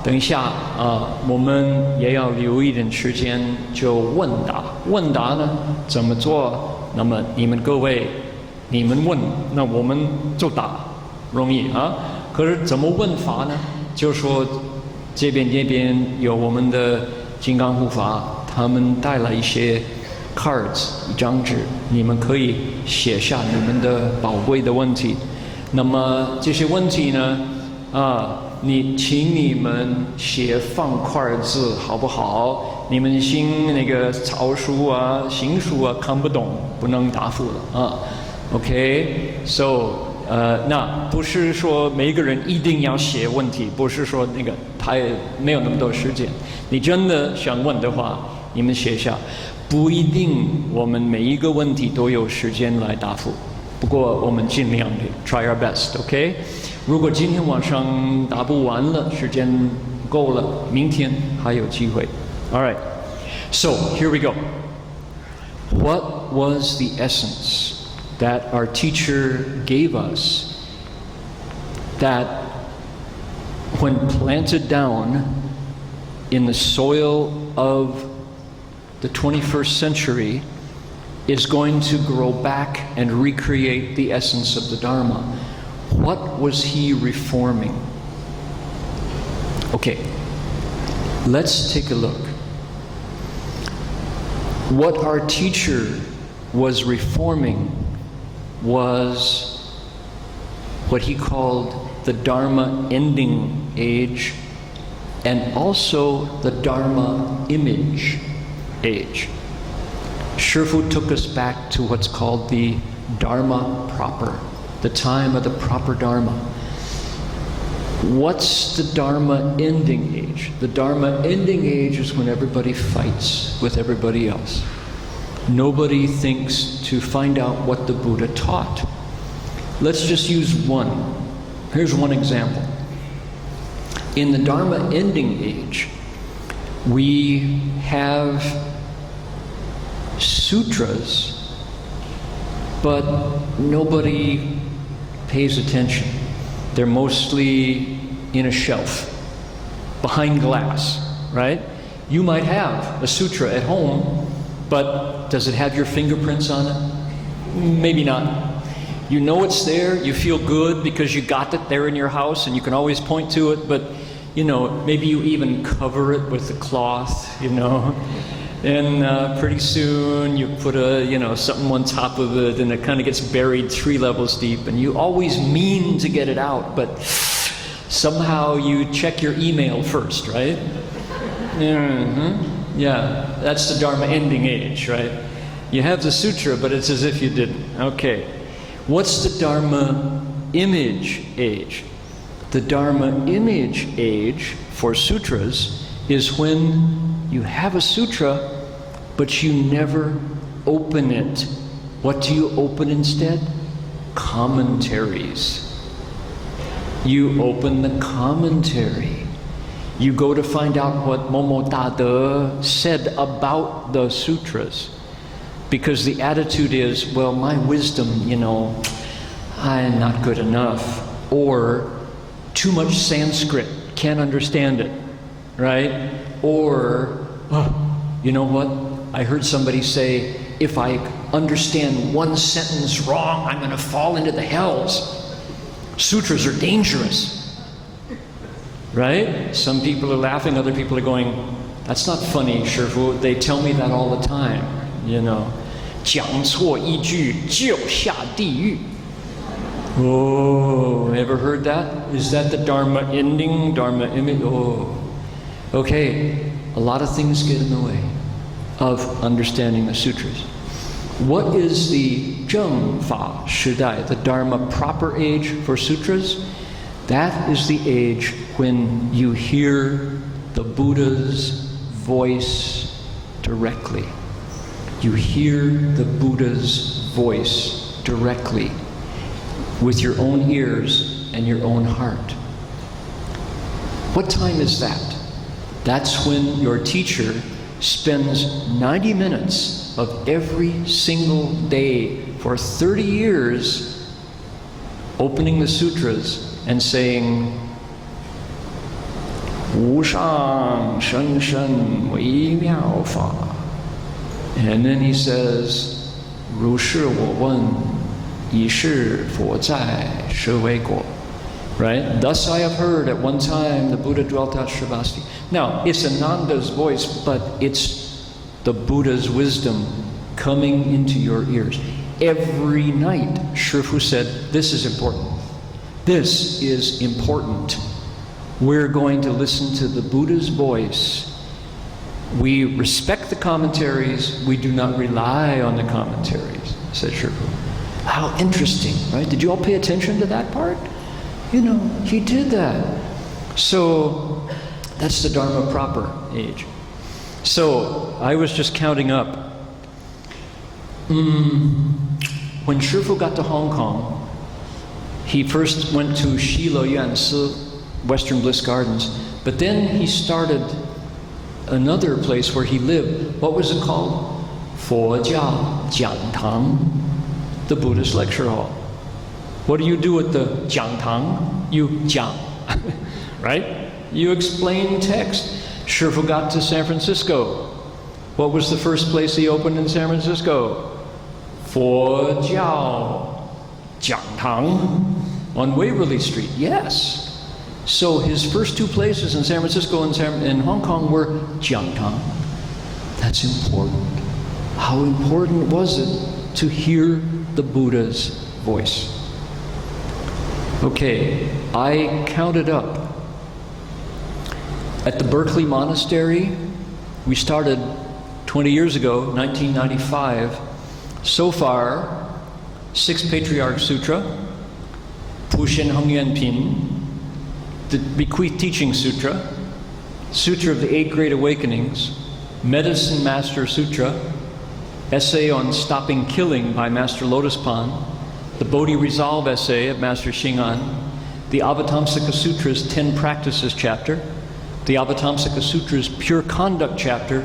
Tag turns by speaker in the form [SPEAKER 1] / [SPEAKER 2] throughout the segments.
[SPEAKER 1] 等一下我们也要留一点时间就问答。问答呢怎么做？那么你们各位，你们问，那我们就答，容易啊。可是怎么问法呢？就说这边有我们的金刚护法，他们带来一些 cards 一张纸，你们可以写下你们的宝贵的问题。那么这些问题呢请你们写放块字好不好？你们新那个草书啊、行书啊看不懂，不能答复了OK，so 那不是说每一个人一定要写问题，不是说那个他也没有那么多时间。你真的想问的话，你们写下。不一定我们每一个问题都有时间来答复，不过我们尽量的 try our best，OK？如果今天晚上答不完了，时间够了，明天还有机会。All right, so here we go. What was the essence that our teacher gave us that, when planted down in the soil of the 21st century, is going to grow back and recreate the essence of the Dharma? What was he reforming? Okay, let's take a look. What our teacher was reforming was what he called the Dharma ending age, and also the Dharma image age. Shifu took us back to what's called the Dharma proper, the time of the proper Dharma. What's the Dharma ending age? The Dharma ending age is when everybody fights with everybody else. Nobody thinks to find out what the Buddha taught. Let's just use one. Here's one example. In the Dharma ending age, we have sutras, but nobody pays attention. They're mostly in a shelf, behind glass, right? You might have a sutra at home, but does it have your fingerprints on it? Maybe not. You know it's there, you feel good because you got it there in your house and you can always point to it, but maybe you even cover it with a cloth, and pretty soon you put something on top of it and it kind of gets buried 3 levels deep, and you always mean to get it out, but somehow you check your email first, right? Yeah, that's the Dharma ending age, right? You have the sutra, but it's as if you didn't. Okay. What's the Dharma image age? The Dharma image age for sutras is when you have a sutra, but you never open it. What do you open instead? Commentaries. You open the commentary. You go to find out what Momo Dade said about the sutras. Because the attitude is, well, my wisdom, I'm not good enough. Or too much Sanskrit, can't understand it, right? Or, you know what? I heard somebody say, if I understand one sentence wrong, I'm going to fall into the hells. Sutras are dangerous, right? Some people are laughing, other people are going, that's not funny, Shifu. They tell me that all the time, 讲错一句就下地狱. Oh, ever heard that? Is that the Dharma ending, Dharma image? Oh, okay. A lot of things get in the way of understanding the sutras. What is the Zheng Fa Shidai, the Dharma proper age for sutras? That is the age when you hear the Buddha's voice directly. You hear the Buddha's voice directly with your own ears and your own heart. What time is that? That's when your teacher spends 90 minutes of every single day for 30 years opening the sutras and saying, 无上甚深微妙法. And then he says, 如是我问, 以是佛在, 舍卫果. Right? Thus I have heard at one time the Buddha dwelt at Shravasti. Now, it's Ananda's voice, but it's the Buddha's wisdom coming into your ears. Every night, Shifu said, this is important. This is important. We're going to listen to the Buddha's voice. We respect the commentaries. We do not rely on the commentaries, said Shifu. How interesting, right? Did you all pay attention to that part? You know, he did that. So that's the Dharma proper age. So I was just counting up. When Shifu got to Hong Kong, he first went to Shilo Yansi, Western Bliss Gardens, but then he started another place where he lived. What was it called? Fojiao Jiangtang, the Buddhist lecture hall. What do you do with the jiangtang? You jiang, right? You explain text. Shifu got to San Francisco. What was the first place he opened in San Francisco? Fojiao Jiangtang on Waverly Street. Yes. So his first two places in San Francisco and Hong Kong were jiangtang. That's important. How important was it to hear the Buddha's voice? Okay, I counted up. At the Berkeley Monastery, we started 20 years ago, 1995. So far, 6 Patriarch Sutra, Pushin Hung Yuan Pin, the Bequeath Teaching Sutra, Sutra of the 8 Great Awakenings, Medicine Master Sutra, Essay on Stopping Killing by Master Lotus Pond, the Bodhi Resolve essay of Master Xing'an, the Avatamsaka Sutra's 10 Practices chapter, the Avatamsaka Sutra's Pure Conduct chapter,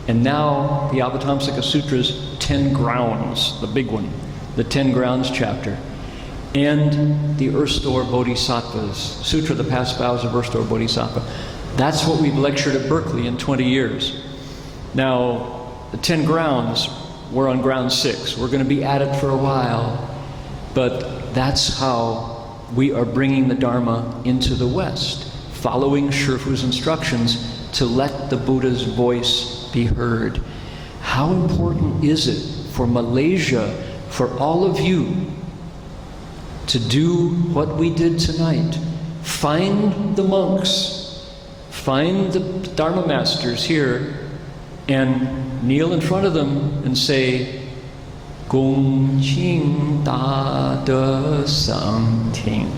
[SPEAKER 1] and now the Avatamsaka Sutra's 10 Grounds, the big one, the 10 Grounds chapter, and the Earth-Store Bodhisattvas, Sutra of the Past Vows of Earth-Store Bodhisattva. That's what we've lectured at Berkeley in 20 years. Now, the 10 Grounds, we're on Ground 6. We're going to be at it for a while. But that's how we are bringing the Dharma into the West, following Shifu's instructions to let the Buddha's voice be heard. How important is it for Malaysia, for all of you, to do what we did tonight? Find the monks, find the Dharma masters here, and kneel in front of them and say, Gong Qing Da De Sang Ting.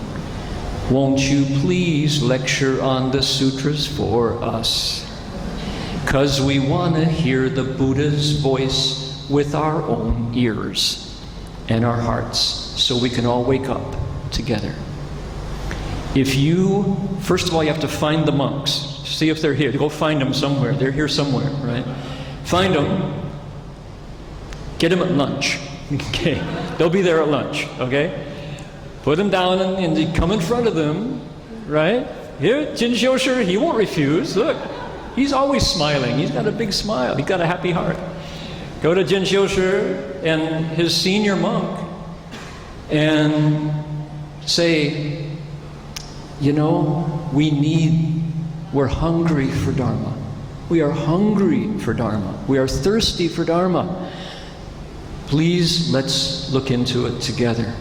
[SPEAKER 1] Won't you please lecture on the sutras for us? Because we want to hear the Buddha's voice with our own ears and our hearts, so we can all wake up together. If you, first of all, you have to find the monks. See if they're here. Go find them somewhere. They're here somewhere, right? Find them. Get them at lunch. Okay, they'll be there at lunch. Okay, put them down and come in front of them, right? Here, Jin Xiushi, he won't refuse. Look, he's always smiling. He's got a big smile. He's got a happy heart. Go to Jin Xiushi and his senior monk and say, you know, we're hungry for Dharma. We are hungry for Dharma. We are thirsty for Dharma. Please, let's look into it together.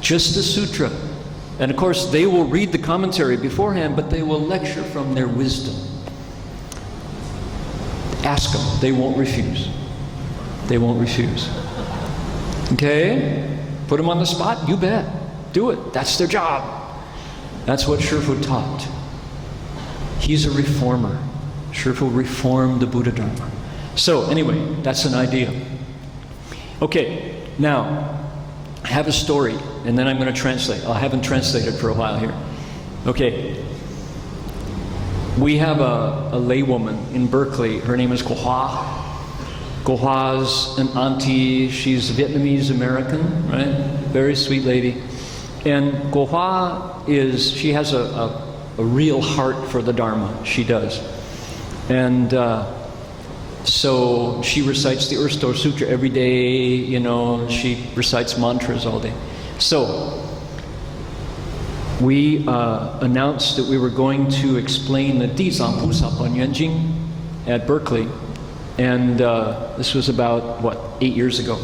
[SPEAKER 1] Just the sutra. And of course, they will read the commentary beforehand, but they will lecture from their wisdom. Ask them. They won't refuse. They won't refuse. Okay? Put them on the spot? You bet. Do it. That's their job. That's what Shifu taught. He's a reformer. Shifu reformed the Buddha Dharma. So anyway, that's an idea. Okay, now, I have a story, and then I'm going to translate. I haven't translated for a while here. Okay. We have a laywoman in Berkeley. Her name is Go Hoa. Go Hua's an auntie. She's Vietnamese American, right? Very sweet lady. And Go Hua she has a a real heart for the Dharma. She does. And so she recites the Earth-Store Sutra every day, you know, she recites mantras all day. So we announced that we were going to explain the Dizang Pusa Banyuan Jing at Berkeley. And this was about, 8 years ago.